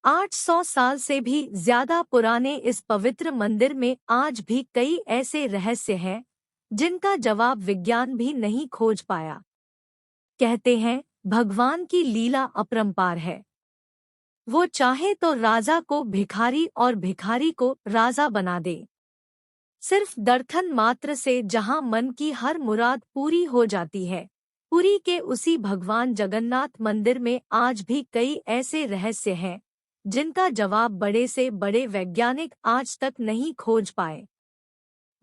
800 साल से भी ज्यादा पुराने इस पवित्र मंदिर में आज भी कई ऐसे रहस्य हैं जिनका जवाब विज्ञान भी नहीं खोज पाया। कहते हैं भगवान की लीला अपरंपार है। वो चाहे तो राजा को भिखारी और भिखारी को राजा बना दे। सिर्फ दर्शन मात्र से जहां मन की हर मुराद पूरी हो जाती है। पुरी के उसी भगवान जगन्नाथ मंदिर में आज भी कई ऐसे रहस्य हैं जिनका जवाब बड़े से बड़े वैज्ञानिक आज तक नहीं खोज पाए।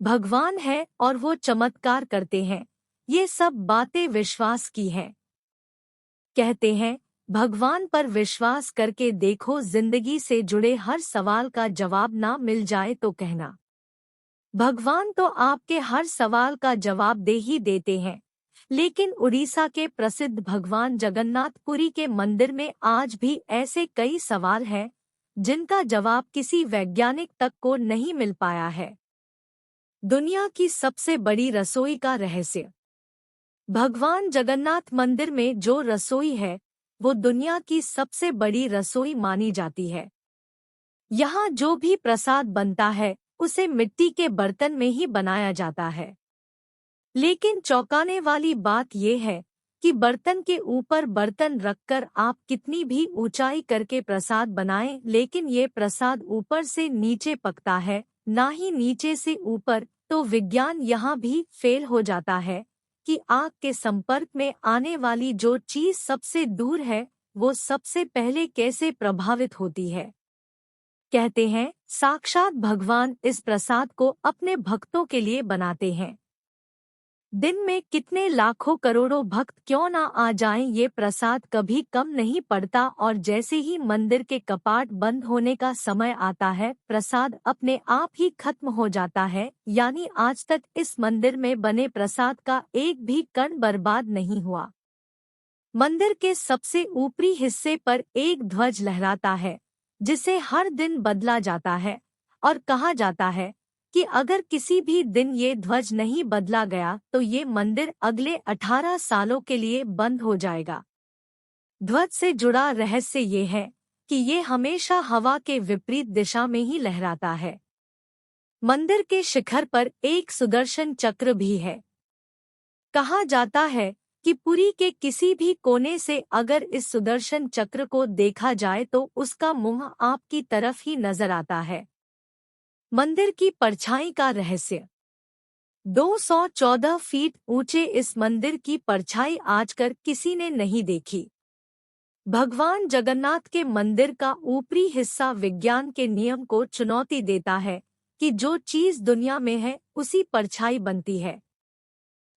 भगवान है और वो चमत्कार करते हैं, ये सब बातें विश्वास की हैं। कहते हैं भगवान पर विश्वास करके देखो, जिंदगी से जुड़े हर सवाल का जवाब ना मिल जाए तो कहना। भगवान तो आपके हर सवाल का जवाब दे ही देते हैं, लेकिन उड़ीसा के प्रसिद्ध भगवान जगन्नाथपुरी के मंदिर में आज भी ऐसे कई सवाल हैं जिनका जवाब किसी वैज्ञानिक तक को नहीं मिल पाया है। दुनिया की सबसे बड़ी रसोई का रहस्य। भगवान जगन्नाथ मंदिर में जो रसोई है वो दुनिया की सबसे बड़ी रसोई मानी जाती है। यहाँ जो भी प्रसाद बनता है उसे मिट्टी के बर्तन में ही बनाया जाता है। लेकिन चौंकाने वाली बात यह है कि बर्तन के ऊपर बर्तन रखकर आप कितनी भी ऊंचाई करके प्रसाद बनाएं, लेकिन ये प्रसाद ऊपर से नीचे पकता है, ना ही नीचे से ऊपर। तो विज्ञान यहाँ भी फेल हो जाता है कि आग के संपर्क में आने वाली जो चीज सबसे दूर है वो सबसे पहले कैसे प्रभावित होती है। कहते हैं साक्षात भगवान इस प्रसाद को अपने भक्तों के लिए बनाते हैं। दिन में कितने लाखों करोड़ों भक्त क्यों ना आ जाएं, ये प्रसाद कभी कम नहीं पड़ता और जैसे ही मंदिर के कपाट बंद होने का समय आता है प्रसाद अपने आप ही खत्म हो जाता है। यानी आज तक इस मंदिर में बने प्रसाद का एक भी कण बर्बाद नहीं हुआ। मंदिर के सबसे ऊपरी हिस्से पर एक ध्वज लहराता है जिसे हर दिन बदला जाता है और कहा जाता है कि अगर किसी भी दिन ये ध्वज नहीं बदला गया तो ये मंदिर अगले 18 सालों के लिए बंद हो जाएगा। ध्वज से जुड़ा रहस्य ये है कि ये हमेशा हवा के विपरीत दिशा में ही लहराता है। मंदिर के शिखर पर एक सुदर्शन चक्र भी है। कहा जाता है कि पुरी के किसी भी कोने से अगर इस सुदर्शन चक्र को देखा जाए तो उसका मुंह आपकी तरफ ही नजर आता है। मंदिर की परछाई का रहस्य। 214 फीट ऊंचे इस मंदिर की परछाई आजकर किसी ने नहीं देखी। भगवान जगन्नाथ के मंदिर का ऊपरी हिस्सा विज्ञान के नियम को चुनौती देता है कि जो चीज दुनिया में है उसी परछाई बनती है।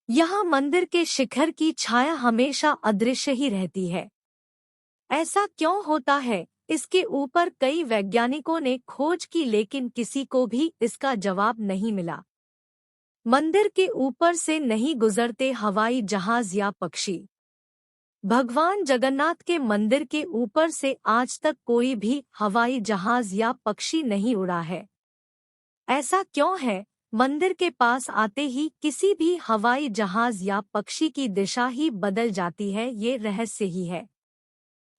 यहाँ मंदिर के शिखर की छाया हमेशा अदृश्य ही रहती है। ऐसा क्यों होता है, इसके ऊपर कई वैज्ञानिकों ने खोज की लेकिन किसी को भी इसका जवाब नहीं मिला। मंदिर के ऊपर से नहीं गुजरते हवाई जहाज या पक्षी। भगवान जगन्नाथ के मंदिर के ऊपर से आज तक कोई भी हवाई जहाज या पक्षी नहीं उड़ा है। ऐसा क्यों है, मंदिर के पास आते ही किसी भी हवाई जहाज या पक्षी की दिशा ही बदल जाती है, ये रहस्य ही है।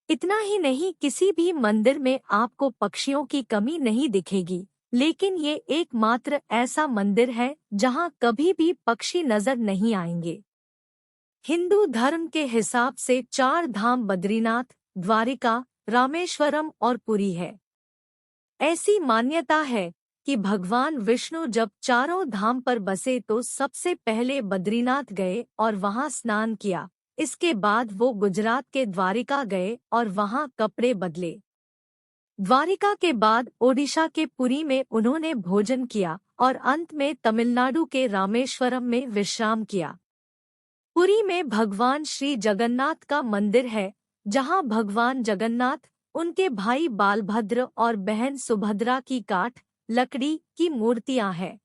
इतना ही नहीं, किसी भी मंदिर में आपको पक्षियों की कमी नहीं दिखेगी, लेकिन ये एकमात्र ऐसा मंदिर है जहां कभी भी पक्षी नजर नहीं आएंगे। हिंदू धर्म के हिसाब से 4 धाम बद्रीनाथ, द्वारिका, रामेश्वरम और पुरी है। ऐसी मान्यता है कि भगवान विष्णु जब चारों धाम पर बसे तो सबसे पहले बद्रीनाथ गए और वहां स्नान किया। इसके बाद वो गुजरात के द्वारिका गए और वहां कपड़े बदले। द्वारिका के बाद ओडिशा के पुरी में उन्होंने भोजन किया और अंत में तमिलनाडु के रामेश्वरम में विश्राम किया। पुरी में भगवान श्री जगन्नाथ का मंदिर है जहां भगवान जगन्नाथ, उनके भाई बालभद्र और बहन सुभद्रा की काठ लकड़ी की मूर्तियां हैं।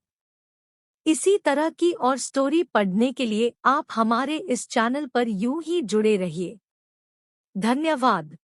इसी तरह की और स्टोरी पढ़ने के लिए आप हमारे इस चैनल पर यूं ही जुड़े रहिए। धन्यवाद।